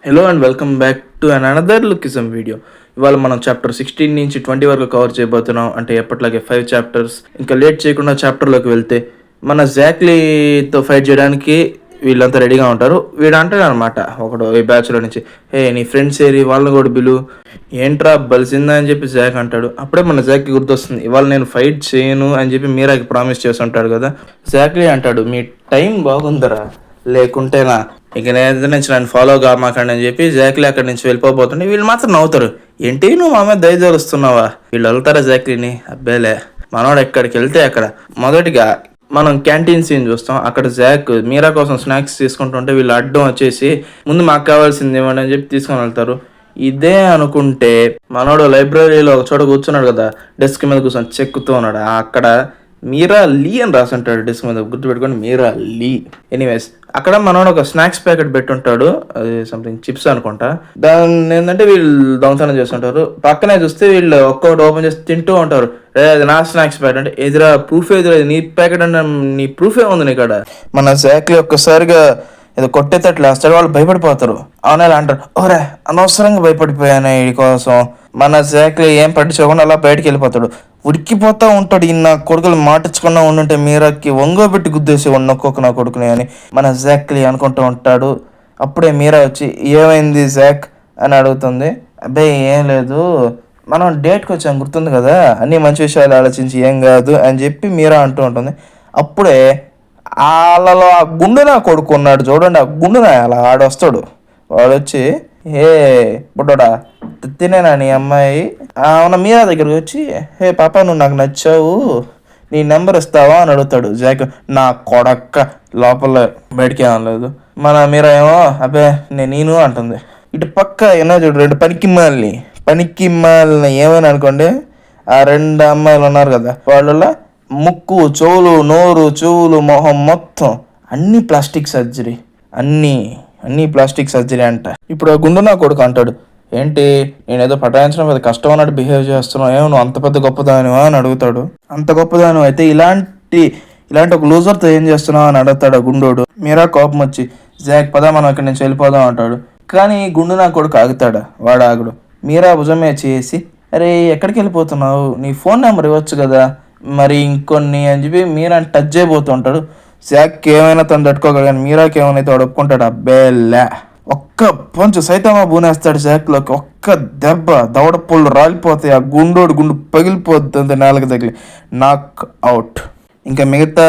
Hello and welcome back to another lookism video. ఇవాళ మనం chapter 16 నుంచి 20 వరకు కవర్ చేయబోతున్నాం. అంటే ఎప్పట్లాగే 5 చాప్టర్స్. ఇంకా లేట్ చేయకుండా చాప్టర్లోకి వెళ్తే మన జాక్లీతో ఫైట్ చేయడానికి వీళ్ళంతా రెడీగా ఉంటారు. వీడు అంటాడు అనమాట ఒకడు ఈ బ్యాచ్లో నుంచి, నీ ఫ్రెండ్స్ ఏరి వాళ్ళని కూడా బిలు, ఏంట్రా బలిసిందా అని చెప్పి జాక్ అంటాడు. అప్పుడే మన జాక్కి గుర్తొస్తుంది, ఇవాళ నేను ఫైట్ చేయను అని చెప్పి మీరాకి ప్రామిస్ చేసి ఉంటాడు కదా. జాక్లీ అంటాడు, మీ టైం బాగుందరా, లేకుంటేనా ఇక నుంచి నన్ను ఫాలో కామాకండి అని చెప్పి జాక్లీ అక్కడి నుంచి వెళ్ళిపోతుంటే వీళ్ళు మాత్రం నవ్వుతారు. ఏంటి నువ్వు మా మీద దయదలుస్తున్నావా? వీళ్ళు వెళ్తారా జాక్లీని? అబ్బేలే, మనోడు ఎక్కడికి వెళ్తే అక్కడ. మొదటిగా మనం క్యాంటీన్ సీన్ చూస్తాం. అక్కడ జాక్ మీరా కోసం స్నాక్స్ తీసుకుంటుంటే వీళ్ళు అడ్డం వచ్చేసి ముందు మాకు కావాల్సింది ఇవ్వండి అని చెప్పి తీసుకొని వెళ్తారు. ఇదే అనుకుంటే మనోడు లైబ్రరీలో ఒక చోట కూర్చున్నాడు కదా, డెస్క్ మీద కూర్చొని చెక్కుతూ ఉన్నాడు. అక్కడ మీరా లీ అని రాసి ఉంటాడు డెస్క్ మీద, గుర్తుపెట్టుకోండి, మీరా లీ. ఎనీవేస్, అక్కడ మనోడు ఒక స్నాక్స్ ప్యాకెట్ పెట్టుంటాడు, అది సంథింగ్ చిప్స్ అనుకుంటా. దాన్ని ఏంటంటే వీళ్ళు దొంగతనం చేస్తుంటారు. పక్కనే చూస్తే వీళ్ళు ఒక్కొక్కటి ఓపెన్ చేసి తింటూ ఉంటారు. అది నా స్నాక్స్ ప్యాకెట్ అంటే, ఎదురా ప్రూఫ్ ఎదురా, నీ ప్యాకెట్ అంటే నీ ప్రూఫే ఉంది నీ కాడ. మన జాక్లీ ఒక్కసారిగా ఏదో కొట్టేటట్లు వేస్తాడు. వాళ్ళు భయపడిపోతారు. అవునా అంటారు, ఓరే అనవసరంగా భయపడిపోయాను వీడి కోసం. మన జాక్లీ ఏం పట్టించుకోకుండా అలా బయటికి వెళ్ళిపోతాడు. ఉడికిపోతూ ఉంటాడు. ఈ నా కొడుకులు మాటించకుండా ఉండుంటే మీరాకి ఒంగోబెట్టి గుద్దేసి ఒక్కొక్క నా కొడుకుని అని మన జాక్లీ అనుకుంటూ ఉంటాడు. అప్పుడే మీరా వచ్చి, ఏమైంది జాక్ అని అడుగుతుంది. అబ్బాయి ఏం లేదు, మనం డేట్కి వచ్చాం గుర్తుంది కదా, అన్ని మంచి విషయాలు ఆలోచించి ఏం కాదు అని చెప్పి మీరా అంటూ ఉంటుంది. అప్పుడే వాళ్ళలో ఆ గుండు నా కొడుకు ఉన్నాడు చూడండి, ఆ గుండు నా అలా ఆడొస్తాడు. వాడు వచ్చి, హే బుడ్డోడా తినేనా నీ అమ్మాయి? అవునా మీరా దగ్గరికి వచ్చి, హే పాప నువ్వు నాకు నచ్చావు, నీ నెంబర్ ఇస్తావా అని అడుగుతాడు. జాక్ నా కొడక్క లోపల బయటికి ఏమనలేదు. మన మీరా ఏమో అబ్బే నేను అంటుంది. ఇటు పక్క ఏమో చూడు, రెండు పనికి మాలిన ఏమైనా అనుకోండి, ఆ రెండు అమ్మాయిలు ఉన్నారు కదా, వాళ్ళ ముక్కు, చెవులు, నోరు, చెవులు, మొహం మొత్తం అన్నీ ప్లాస్టిక్ సర్జరీ, అన్నీ ప్లాస్టిక్ సర్జరీ అంట. ఇప్పుడు ఆ గుండు నా కొడుకు అంటాడు, ఏంటి నేనేదో పటాయించడం మీద కష్టం అన్నట్టు బిహేవ్ చేస్తున్నావు, ఏమో నువ్వు అంత పెద్ద గొప్పదానివా అని అడుగుతాడు. అంత గొప్పదాని అయితే ఇలాంటి ఒక లూజర్తో ఏం చేస్తున్నావు అని అడుగుతాడు ఆ గుండోడు. మీరా కోపం వచ్చి, జాక్ పదా మనం ఇక్కడి నుంచి వెళ్ళిపోదాం అంటాడు. కానీ గుండు నా కొడుకు ఆగుతాడా? వాడు ఆగుడు. మీరా భుజమే చేసి, అరే ఎక్కడికి వెళ్ళిపోతున్నావు, నీ ఫోన్ నెంబర్ ఇవ్వచ్చు కదా మరి ఇంకొన్ని అని చెప్పి మీరా టచ్ చేయబోతుంటాడు. జాక్ ఏమైనా తను తట్టుకోగలడు, కానీ మీరాకి ఏమైనా వాడు ఒప్పుకుంటాడు. అబ్బేలా ఒక్క పంచు సైతమా బూనేస్తాడు జాక్లోకి. ఒక్క దెబ్బ దవడ పుళ్ళు రాలిపోతాయి. ఆ గుండు పగిలిపోతుంది నేలకు తగిలి, నాక్ అవుట్. ఇంకా మిగతా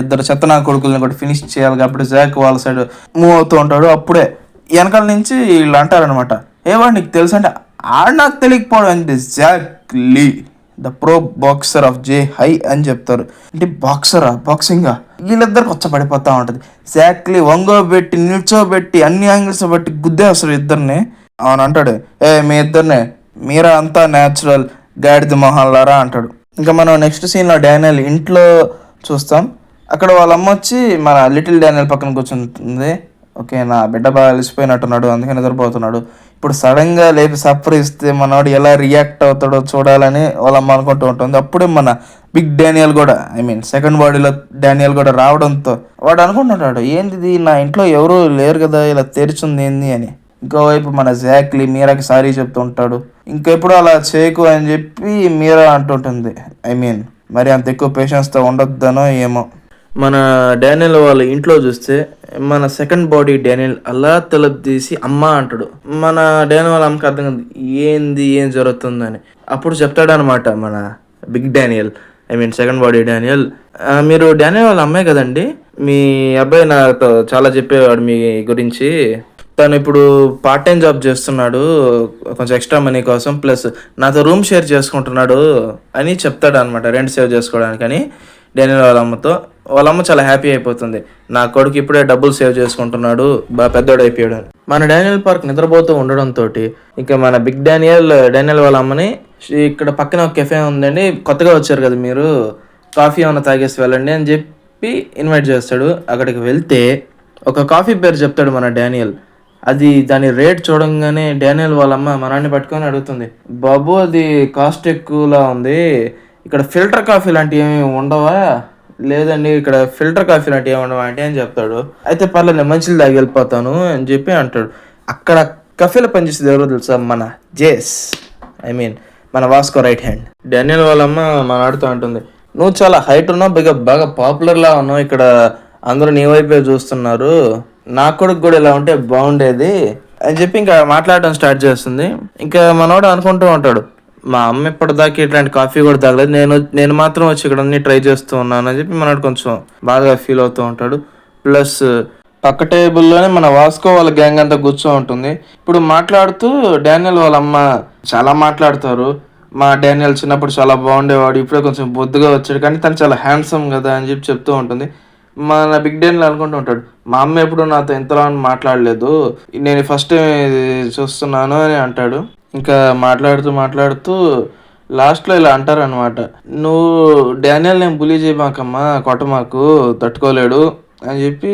ఇద్దరు చెత్త నా కొడుకుల్ని కూడా ఫినిష్ చేయాలి కాబట్టి జాక్ వాళ్ళ సైడ్ మూవ్ అవుతూ ఉంటాడు. అప్పుడే వెనకాల నుంచి వీళ్ళు అంటారనమాట, ఏవాడు నీకు తెలుసు అంటే, ఆడు నాకు తెలియకపోవడం అంటే Jack Lee the pro boxer of జే హై అని చెప్తారు. అంటే బాక్సింగా వీళ్ళిద్దరికి పడిపోతూ ఉంటుంది. జాక్లీ ఒంగోబెట్టి నిల్చోబెట్టి అన్ని యాంగిల్స్ బట్టి గుద్దేస్తారు ఇద్దరిని. అవును అంటాడు, మీ ఇద్దరిని మీరా అంతా న్యాచురల్ గాడిద మొహాలారా అంటాడు. ఇంకా మనం నెక్స్ట్ సీన్లో డానియల్ ఇంట్లో చూస్తాం. అక్కడ వాళ్ళ అమ్మ వచ్చి మన లిటిల్ డానియల్ పక్కన కూర్చుంటుంది. ఓకే, నా బిడ్డ బాగా అలసిపోయినట్టున్నాడు, అందుకే నిద్రపోతున్నాడు. ఇప్పుడు సడన్గా లేపి సర్ప్రైజ్ ఇస్తే మనవాడు ఎలా రియాక్ట్ అవుతాడో చూడాలని వాళ్ళ అమ్మ అనుకుంటూ ఉంటుంది. అప్పుడే మన బిగ్ డానియల్ కూడా, సెకండ్ బాడీలో డానియల్ కూడా రావడంతో వాడు అనుకుంటుంటాడు, ఏంటిది నా ఇంట్లో ఎవరు లేరు కదా, ఇలా తెరిచింది ఏంది అని. ఇంకోవైపు మన జాక్లీ మీరాకి సారీ చెప్తూ ఉంటాడు. ఇంకెప్పుడు అలా చేయకు అని చెప్పి మీరా అంటుంటుంది. మరి అంత ఎక్కువ పేషెన్స్తో ఉండొద్దనో ఏమో. మన డానియల్ వాళ్ళ ఇంట్లో చూస్తే మన సెకండ్ బాడీ డానియల్ అలా తలదీసి అమ్మ అంటాడు. మన డానియల్ వాళ్ళ అమ్మకి అర్థం కాదు ఏం జరుగుతుందని. అప్పుడు చెప్తాడనమాట మన big Daniel, second body Daniel, మీరు డానియల్ వాళ్ళ అమ్మాయి కదండి, మీ అబ్బాయి నాతో చాలా చెప్పేవాడు మీ గురించి, తను ఇప్పుడు పార్ట్ టైం జాబ్ చేస్తున్నాడు కొంచెం ఎక్స్ట్రా మనీ కోసం, ప్లస్ నాతో రూమ్ షేర్ చేసుకుంటున్నాడు అని చెప్తాడు అనమాట, రెంట్ సేవ్ చేసుకోవడానికి అని డానియల్ వాళ్ళ అమ్మతో. వాళ్ళ అమ్మ చాలా హ్యాపీ అయిపోతుంది, నా కొడుకు ఇప్పుడే డబ్బులు సేవ్ చేసుకుంటున్నాడు, బాగా పెద్దోడు అయిపోయాడు అని. మన డానియల్ పార్క్ నిద్రపోతూ ఉండడంతో ఇంకా మన బిగ్ డానియల్ వాళ్ళ అమ్మని, ఇక్కడ పక్కన ఒక కెఫే ఉందండి, కొత్తగా వచ్చారు కదా మీరు, కాఫీ ఏమైనా తాగేసి వెళ్ళండి అని చెప్పి ఇన్వైట్ చేస్తాడు. అక్కడికి వెళ్తే ఒక కాఫీ పేరు చెప్తాడు మన డానియల్. దాని రేట్ చూడంగానే డానియల్ వాళ్ళమ్మ మనాన్ని పట్టుకొని అడుగుతుంది, బాబు అది కాస్ట్ ఎక్కువలా ఉంది, ఇక్కడ ఫిల్టర్ కాఫీ లాంటివి ఏమి ఉండవా? లేదండి ఇక్కడ ఫిల్టర్ కాఫీ లాంటివి ఏమి ఉండవా అంటే అని చెప్తాడు. అయితే పర్లేదు మంచిది తాగి వెళ్ళిపోతాను అని చెప్పి అంటాడు. అక్కడ కఫేలో పనిచేసేది ఎవరో తెలుసా, మన జేస్, ఐ మీన్ మన వాస్కో రైట్ హ్యాండ్. డానియల్ వాళ్ళమ్మ మన ఆడుతూ ఉంటుంది, నువ్వు చాలా హైట్ ఉన్నావు, బాగా పాపులర్లా ఉన్నావు, ఇక్కడ అందరూ నీ వైపే చూస్తున్నారు, నా కొడుకు కూడా ఇలా ఉంటే బాగుండేది అని చెప్పి ఇంకా మాట్లాడడం స్టార్ట్ చేస్తుంది. ఇంకా మనోడు అనుకుంటూ ఉంటాడు, మా అమ్మ ఇప్పటిదాకా ఇట్లాంటి కాఫీ కూడా తాగలేదు, నేను మాత్రం వచ్చి ఇక్కడ అన్ని ట్రై చేస్తూ ఉన్నాను అని చెప్పి మనోడు కొంచెం బాగా ఫీల్ అవుతూ ఉంటాడు. ప్లస్ పక్క టేబుల్లోనే మన వాస్కో వాళ్ళ గ్యాంగ్ అంతా కూర్చో ఉంటుంది. ఇప్పుడు మాట్లాడుతూ డానియల్ వాళ్ళ అమ్మ చాలా మాట్లాడతారు, మా డానియల్ చిన్నప్పుడు చాలా బాగుండేవాడు, ఇప్పుడే కొంచెం బొద్దుగా వచ్చాడు, కానీ తను చాలా హ్యాండ్సమ్ కదా అని చెప్పి చెప్తూ ఉంటుంది. మన బిగ్ డానియల్ అనుకుంటూ ఉంటాడు, మా అమ్మ ఎప్పుడు నాతో ఇంతలా మాట్లాడలేదు, నేను ఫస్ట్ టైం చూస్తున్నాను అని అంటాడు. ఇంకా మాట్లాడుతూ లాస్ట్లో ఇలా అంటారనమాట, నువ్వు డానియల్ నేను బులీ చేయమాకమ్మా, కొట్టమాకు, తట్టుకోలేడు అని చెప్పి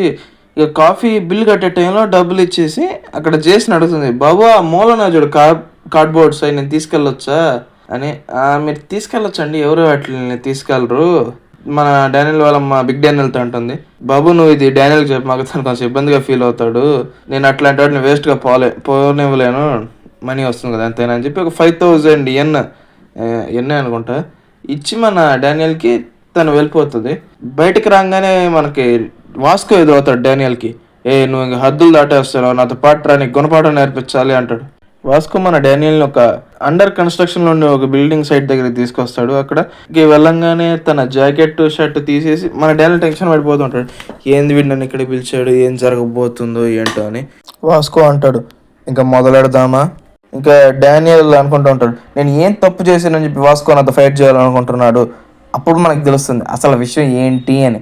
ఇక కాఫీ బిల్ కట్టే టైంలో డబ్బులు ఇచ్చేసి అక్కడ చేసి అడుగుతుంది, బాబు ఆ మూలన చూడు కార్డ్బోర్డ్స్ అవి నేను తీసుకెళ్ళొచ్చా అని. మీరు తీసుకెళ్ళొచ్చండి, ఎవరు వాటిని తీసుకెళ్ళరు. మన డానియల్ వాళ్ళ మా బిగ్ డానియల్తో అంటుంది, బాబు నువ్వు ఇది డానియల్కి చెప్పి మాకు తను కొంచెం ఇబ్బందిగా ఫీల్ అవుతాడు, నేను అట్లాంటి వాటిని వేస్ట్గా పోనివ్వలేను, మనీ వస్తుంది కదా అంతేనా అని చెప్పి ఒక 5000 ఎన్నే అనుకుంటా ఇచ్చి మన డానియల్కి తను వెళ్ళిపోతుంది. బయటకు రాగానే మనకి వాస్కో ఎదురవుతాడు డానియల్కి, నువ్వు ఇంక హద్దులు దాటేస్తున్నావు, నాతో పాటు రా, నీకు గుణపాఠం నేర్పించాలి అంటాడు. వాస్కో మన డానియల్ని ఒక అండర్ కన్స్ట్రక్షన్ నుండి ఒక బిల్డింగ్ సైట్ దగ్గరికి తీసుకొస్తాడు. అక్కడ వెళ్ళంగానే తన జాకెట్ షర్ట్ తీసేసి మన డానియల్ టెన్షన్ పడిపోతుంటాడు, ఏంది వీడు నన్ను ఇక్కడ పిలిచాడు, ఏం జరగబోతుందో ఏంటో అని. వాస్కో అంటాడు, ఇంకా మొదలెడదామా. ఇంకా డానియల్ అనుకుంటూ ఉంటాడు, నేను ఏం తప్పు చేశానని చెప్పి వాస్కో నాతో ఫైట్ చేయాలనుకుంటున్నాడు. అప్పుడు మనకు తెలుస్తుంది అసలు విషయం ఏంటి అని.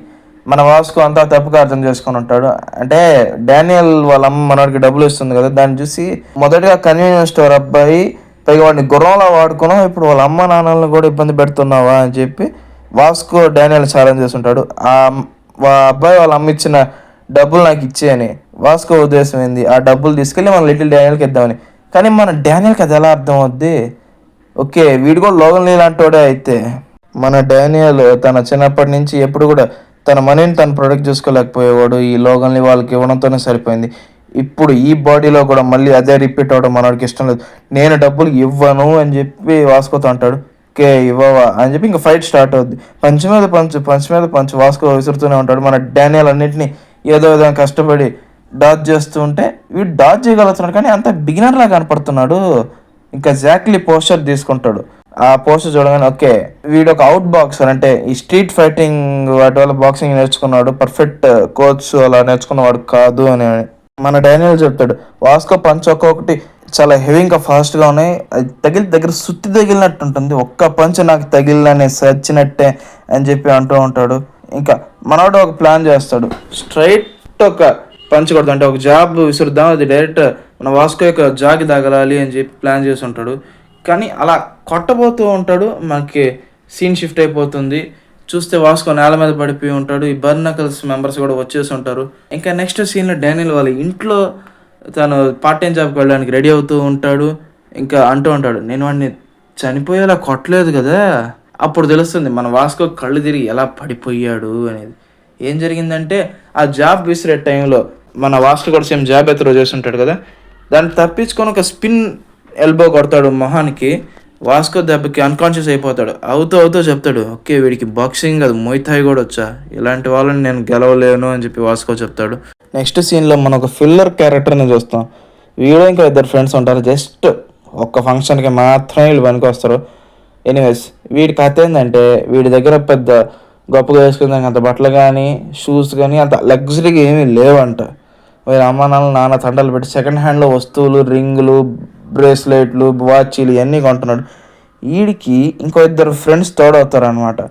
మన వాస్కో అంతా తప్పుగా అర్థం చేసుకొని ఉంటాడు. అంటే డానియల్ వాళ్ళ అమ్మ మనవాడికి డబ్బులు ఇస్తుంది కదా, దాన్ని చూసి మొదటిగా కన్వీనియన్స్ స్టోర్ అబ్బాయి, పైగా వాడిని గుర్రంలా వాడుకున్నావు, ఇప్పుడు వాళ్ళ అమ్మ నాన్నలను కూడా ఇబ్బంది పెడుతున్నావా అని చెప్పి వాస్కో డానియల్ ఛాలెంజ్ చేస్తుంటాడు. ఆ అబ్బాయి వాళ్ళ అమ్మ ఇచ్చిన డబ్బులు నాకు ఇచ్చేయని. వాస్కో ఉద్దేశం ఏంది, ఆ డబ్బులు తీసుకెళ్ళి మన లిటిల్ డానియల్కి ఇద్దామని. కానీ మన డానియల్కి అది ఎలా అర్థం అవుద్ది, ఓకే వీడు కూడా లోగన్ ఇలాంటి వాడే అయితే. మన డానియల్ తన చిన్నప్పటి నుంచి ఎప్పుడు కూడా తన మనీని తను ప్రొడక్ట్ చేసుకోలేకపోయేవాడు, ఈ లోగన్లు వాళ్ళకి ఇవ్వడంతోనే సరిపోయింది. ఇప్పుడు ఈ బాడీలో కూడా మళ్ళీ అదే రిపీట్ అవ్వడం మనకి ఇష్టం లేదు, నేను డబ్బులు ఇవ్వను అని చెప్పి వాస్కోతో అంటాడు. ఓకే ఇవ్వవా అని చెప్పి ఇంకా ఫైట్ స్టార్ట్ అవుద్ది. పంచ్ మీద పంచ్ వాస్కో విసురుతూనే ఉంటాడు. మన డానియల్ అన్నింటినీ ఏదో విధంగా కష్టపడి డాచ్ చేస్తూ ఉంటే వీడు డాచ్ చేయగలుగుతున్నాడు, కానీ అంత బిగినర్లా కనపడుతున్నాడు. ఇంకా జాక్లీ పోస్టర్ తీసుకుంటాడు. ఆ పోస్టర్ చూడగానే ఓకే వీడు ఒక అవుట్ బాక్సర్, అంటే ఈ స్ట్రీట్ ఫైటింగ్ వాటి వల్ల బాక్సింగ్ నేర్చుకున్నాడు, పర్ఫెక్ట్ కోచ్ అలా నేర్చుకున్నవాడు కాదు అని మన డానియల్ చెప్తాడు. వాస్కో పంచ్ ఒక్కొక్కటి చాలా హెవీ ఇంకా ఫాస్ట్గా ఉన్నాయి, అది దగ్గర సుత్తి తగిలినట్టు ఉంటుంది, ఒక్క పంచ్ నాకు తగిలిననే సచ్చినట్టే అని చెప్పి అంటూ ఉంటాడు. ఇంకా మనోడు ఒక ప్లాన్ చేస్తాడు, స్ట్రైట్ ఒక పంచ్ కొడతా, అంటే ఒక జాబ్ విసురుద్దాం, అది డైరెక్ట్ మన వాస్కో యొక్క జాకి తగలాలి అని చెప్పి ప్లాన్ చేసి ఉంటాడు. కానీ అలా కొట్టబోతూ ఉంటాడు, మనకి సీన్ షిఫ్ట్ అయిపోతుంది. చూస్తే వాస్కో నేల మీద పడిపోయి ఉంటాడు, ఈ బర్నకల్స్ మెంబర్స్ కూడా వచ్చేసి ఉంటారు. ఇంకా నెక్స్ట్ సీన్లో డానియల్ వాళ్ళ ఇంట్లో తను పార్ట్ టైం జాబ్కి వెళ్ళడానికి రెడీ అవుతూ ఉంటాడు. ఇంకా అంటూ ఉంటాడు, నేను వాడిని చనిపోయేలా కొట్టలేదు కదా. అప్పుడు తెలుస్తుంది మన వాస్కో కళ్ళు తిరిగి ఎలా పడిపోయాడు అనేది. ఏం జరిగిందంటే ఆ జాబ్ విసిరే టైంలో మన వాస్కో కూడా సేమ్ జాబ్ ఎత్తులో చేస్తుంటాడు కదా, దాన్ని తప్పించుకొని ఒక స్పిన్ ఎల్బో కొడతాడు మొహానికి. వాస్కో దెబ్బకి అన్కాన్షియస్ అయిపోతాడు. అవుతూ చెప్తాడు, ఓకే వీడికి బాక్సింగ్ అది మొయిథాయ్ కూడా వచ్చా, ఇలాంటి వాళ్ళని నేను గెలవలేను అని చెప్పి వాస్కో చెప్తాడు. నెక్స్ట్ సీన్లో మనం ఒక ఫిల్లర్ క్యారెక్టర్ని చూస్తాం. వీడు ఇంకా 2 ఫ్రెండ్స్ ఉంటారు, జస్ట్ ఒక్క ఫంక్షన్కి మాత్రమే వీళ్ళు పనికి వస్తారు. ఎనీవేస్ వీడి కథ ఏంటంటే వీడి దగ్గర పెద్ద గొప్పగా వేసుకుందాం అంత బట్టలు కానీ షూస్ కానీ అంత లగ్జరీగా ఏమీ లేవంట. వీళ్ళ అమ్మ నాన్న తండలు పెట్టి సెకండ్ హ్యాండ్లో వస్తువులు, రింగులు, బ్రేస్లెట్లు, వాచీలు ఇవన్నీ కొంటున్నాడు. వీడికి ఇంకో 2 ఫ్రెండ్స్ తోడవుతారు అనమాట.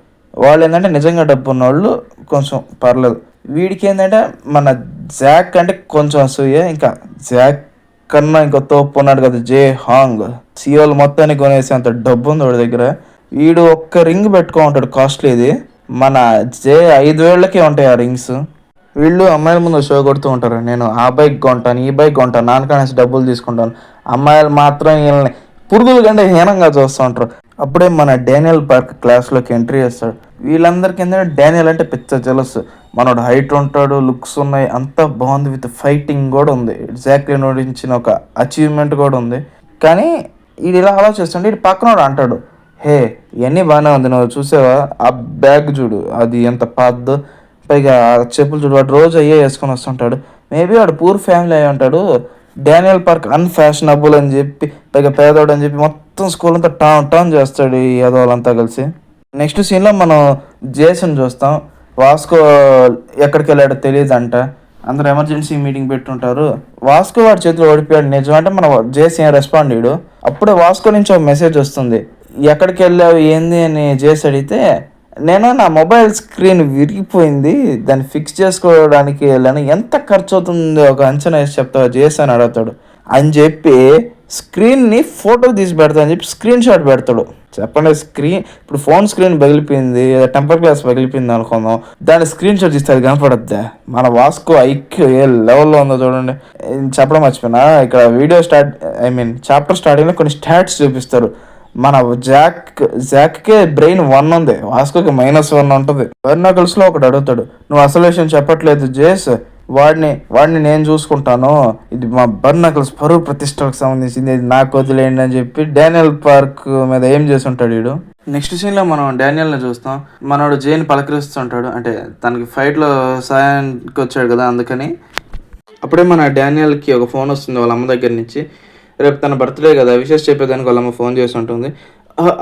వాళ్ళు ఏంటంటే నిజంగా డబ్బు ఉన్న వాళ్ళు, కొంచెం పర్లేదు. వీడికి ఏంటంటే మన జాక్ అంటే కొంచెం అసూయ. ఇంకా జాక్ కన్నా ఇంకో తోపు ఉన్నాడు కదా జే హాంగ్, సియోలు మొత్తాన్ని కొనేసి అంత డబ్బు ఉంది వాడి దగ్గర. వీడు ఒక్క రింగ్ పెట్టుకో ఉంటాడు కాస్ట్లీది, మన జే 5,000కే ఉంటాయి ఆ రింగ్స్. వీళ్ళు అమ్మాయిల ముందు షో కొడుతూ ఉంటారు, నేను ఆ బైక్ కొంటాను, ఈ బైక్ కొంటాను, నాన్నకానేసి డబ్బులు తీసుకుంటాను. అమ్మాయిలు మాత్రం వీళ్ళని పురుగుల కంటే హీనంగా చూస్తూ ఉంటారు. అప్పుడే మన డానియల్ పార్క్ క్లాస్లోకి ఎంట్రీ చేస్తాడు. వీళ్ళందరికీ ఏంటంటే డానియల్ అంటే పిచ్చ జలస్. మనోడు హైట్ ఉంటాడు, లుక్స్ ఉన్నాయి, అంతా బాగుంది, విత్ ఫైటింగ్ కూడా ఉంది, ఎగ్జాక్ట్లీ నోడించిన ఒక అచీవ్మెంట్ కూడా ఉంది. కానీ వీడు ఇలా ఆలోచిస్తుంటే వీడు పక్కనోడు అంటాడు, హే ఇవన్నీ బాగానే ఉంది, నువ్వు చూసావా ఆ బ్యాగ్ చూడు అది ఎంత పాద్దు, పైగా ఆ చెప్పులు చూడు, వాడు రోజు అయ్యే వేసుకొని వస్తుంటాడు. మేబీ వాడు పూర్ ఫ్యామిలీ అయి ఉంటాడు. డానియల్ పార్క్ అన్ఫ్యాషనబుల్ అని చెప్పి, పైగా పేదోడు అని చెప్పి మొత్తం స్కూల్ అంతా టర్న్ చేస్తాడు ఈ యాదవులంతా కలిసి. నెక్స్ట్ సీన్లో మనం జేసన్ చూస్తాం. వాస్కో ఎక్కడికి వెళ్ళాడో తెలియదంట. అందరూ ఎమర్జెన్సీ మీటింగ్ పెట్టుంటారు. వాస్కో వాడి చేతిలో ఓడిపోయాడు నిజం అంటే మన జేస్ ఏం రెస్పాండ్ అయ్యాడు. అప్పుడే వాస్కో నుంచి ఒక మెసేజ్ వస్తుంది, ఎక్కడికి వెళ్ళావు ఏంది అని జేస్ అడిగితే, నేను నా మొబైల్ స్క్రీన్ విరిగిపోయింది, దాన్ని ఫిక్స్ చేసుకోవడానికి వెళ్ళాను, ఎంత ఖర్చు అవుతుందో ఒక అంచనా వేసి చెప్తావా జేస్ అని అడుగుతాడు. అని చెప్పి స్క్రీన్ని ఫోటో తీసి పెడతా అని చెప్పి స్క్రీన్ షాట్ పెడతాడు. చెప్పండి, స్క్రీన్ ఇప్పుడు ఫోన్ స్క్రీన్ పగిలిపోయింది, టెంపర్ గ్లాస్ పగిలిపోయింది అనుకుందాం, దాన్ని స్క్రీన్ షాట్ తీస్తే అది కనపడద్దా? మన వాస్కో ఐక్యూ ఏ లెవెల్లో ఉందో చూడండి. చెప్పడం మర్చిపోయినా, ఇక్కడ వీడియో చాప్టర్ స్టార్టింగ్లో కొన్ని స్టాట్స్ చూపిస్తారు. మన జాక్కే బ్రెయిన్ 1 ఉంది, వాస్కోకి -1 ఉంటుంది. బర్నాకల్స్లో ఒకటి అడుగుతాడు, నువ్వు అసలు విషయం చెప్పట్లేదు జేస్, వాడిని నేను చూసుకుంటాను, ఇది మా బర్నాకల్స్ పరువు ప్రతిష్టలకు సంబంధించింది, ఇది నాకు వదిలేయండి అని చెప్పి డానియల్ పార్క్ మీద ఏం చేసి ఉంటాడు వీడు. నెక్స్ట్ సీన్లో మనం డానియల్ని చూస్తాం. మనోడు జేని పలకరిస్తుంటాడు, అంటే తనకి ఫైట్లో సాయానికి వచ్చాడు కదా అందుకని. అప్పుడే మన డానియల్కి ఒక ఫోన్ వస్తుంది వాళ్ళ అమ్మ దగ్గర నుంచి. రేపు తన బర్త్డే కదా, విషెస్ చెప్పేదానికి వాళ్ళమ్మ ఫోన్ చేసి ఉంటుంది.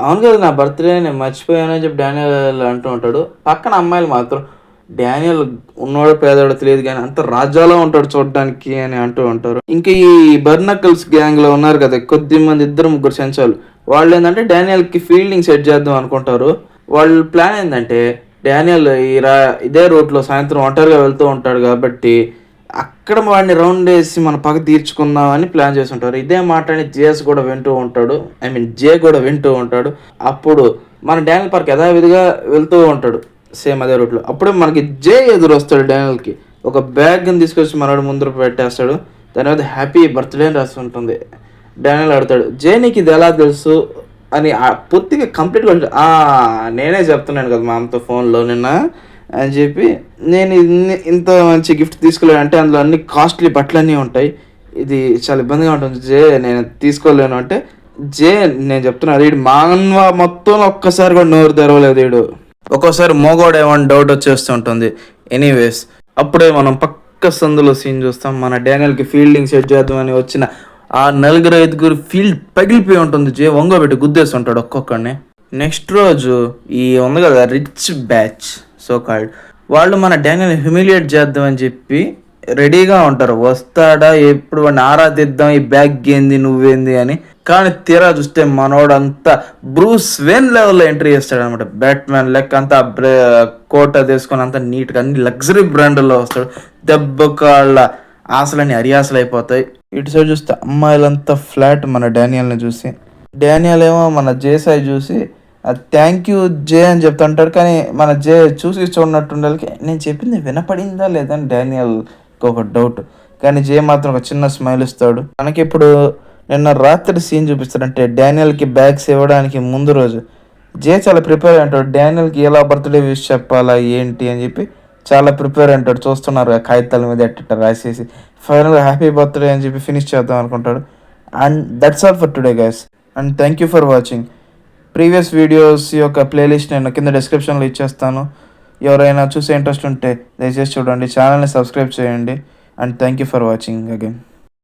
అవును కదా నా బర్త్డే నేను మర్చిపోయానని చెప్పి డానియల్ అంటూ ఉంటాడు. పక్కన అమ్మాయిలు మాత్రం డానియల్ ఉన్నవాడు పేదవాడు తెలియదు కానీ అంత రాజాలో ఉంటాడు చూడడానికి అని అంటూ ఉంటారు. ఇంకా ఈ బర్నకల్స్ గ్యాంగ్లో ఉన్నారు కదా కొద్ది మంది, 2-3 చెంచాలు, వాళ్ళు ఏంటంటే డానియల్కి ఫీల్డింగ్ సెట్ చేద్దాం అనుకుంటారు. వాళ్ళ ప్లాన్ ఏంటంటే డానియల్ ఇదే రూట్లో సాయంత్రం ఒంటరిగా వెళ్తూ ఉంటాడు కాబట్టి అక్కడ వాడిని రౌండ్ వేసి మన పగ తీర్చుకుందామని ప్లాన్ చేసి ఉంటారు. ఇదే మాటని జే కూడా వింటూ ఉంటాడు. అప్పుడు మన డానియల్ పార్క్ యథావిధిగా వెళ్తూ ఉంటాడు సేమ్ అదే రూట్లో. అప్పుడే మనకి జే ఎదురు వస్తాడు. డానియల్కి ఒక బ్యాగ్ని తీసుకొచ్చి మనోడు ముందు పెట్టేస్తాడు. దాని మీద హ్యాపీ బర్త్డే అని రాసి ఉంటుంది. డానియల్ అడుగుతాడు, జే నీకు ఇది ఎలా తెలుసు అని పూర్తిగా కంప్లీట్గా నేనే చెప్తున్నాను కదా మా అమ్మతో ఫోన్లో నిన్న అని చెప్పి, నేను ఇంత మంచి గిఫ్ట్ తీసుకోలేను అంటే అందులో అన్ని కాస్ట్లీ బట్టలన్నీ ఉంటాయి, ఇది చాలా ఇబ్బందిగా ఉంటుంది జే, నేను తీసుకోలేను అంటే, జే నేను చెప్తున్నాను వీడు మానవ మొత్తంలో ఒక్కసారి కూడా నోరు తెరవలేదు వీడు. ఒక్కోసారి మోగోడు ఏమన్నా డౌట్ వచ్చేస్తుంటుంది. ఎనీవేస్ అప్పుడే మనం పక్క సందులో సీన్ చూస్తాం. మన డానియల్కి ఫీల్డింగ్ సెట్ చేద్దామని వచ్చిన ఆ 4-5 ఫీల్డ్ పగిలిపోయి ఉంటుంది. జే వంగోబెట్టి గుద్దేస్తుంటాడు ఒక్కొక్కడిని. నెక్స్ట్ రోజు ఈ ఉంది కదా రిచ్ బ్యాచ్ సో కాల్డ్, వాళ్ళు మన డానియల్ని హ్యూమిలియేట్ చేద్దామని చెప్పి రెడీగా ఉంటారు. వస్తాడా, ఎప్పుడు వాడిని ఆరాధిద్దాం, ఈ బ్యాగ్ ఏంది నువ్వేంది అని. కానీ తీరా చూస్తే మనోడంతా బ్రూస్ వేన్ లెవెల్లో ఎంట్రీ చేస్తాడు అనమాట. బ్యాట్మ్యాన్ లెక్క అంతా కోట్ అది వేసుకొని అంతా నీట్గా అన్ని లగ్జరీ బ్రాండ్లో వస్తాడు. దెబ్బకాళ్ళ ఆశలని అరియాసలు అయిపోతాయి. ఇటు సైడ్ చూస్తే అమ్మాయిలంతా ఫ్లాట్ మన డానియల్ని చూసి. డానియల్ ఏమో మన జేసాయి చూసి థ్యాంక్ యూ జే అని చెప్తుంటాడు. కానీ మన జే చూసి చూడనట్టుండాలి, నేను చెప్పింది వినపడిందా లేదా అని డానియల్కి ఒక డౌట్. కానీ జే మాత్రం ఒక చిన్న స్మైల్ ఇస్తాడు. మనకి ఇప్పుడు నిన్న రాత్రి సీన్ చూపిస్తాడంటే డానియల్కి బ్యాగ్స్ ఇవ్వడానికి ముందు రోజు జే చాలా ప్రిపేర్ అంటాడు. డానియల్కి ఎలా బర్త్డే విష్ చెప్పాలా ఏంటి అని చెప్పి చాలా ప్రిపేర్ అంటాడు. చూస్తున్నారు కాగితాల మీద ఎట్ట రాసేసి ఫైనల్గా హ్యాపీ బర్త్డే అని చెప్పి ఫినిష్ చేద్దాం అనుకుంటాడు. And that's all for today guys, and thank you for watching. Previous videos యొక్క ప్లేలిస్ట్ నేను కింద డిస్క్రిప్షన్లో ఇచ్చేస్తాను. ఎవరైనా చూసే ఇంట్రెస్ట్ ఉంటే దయచేసి చూడండి, ఛానల్ని సబ్స్క్రైబ్ చేయండి. And thank you for watching again.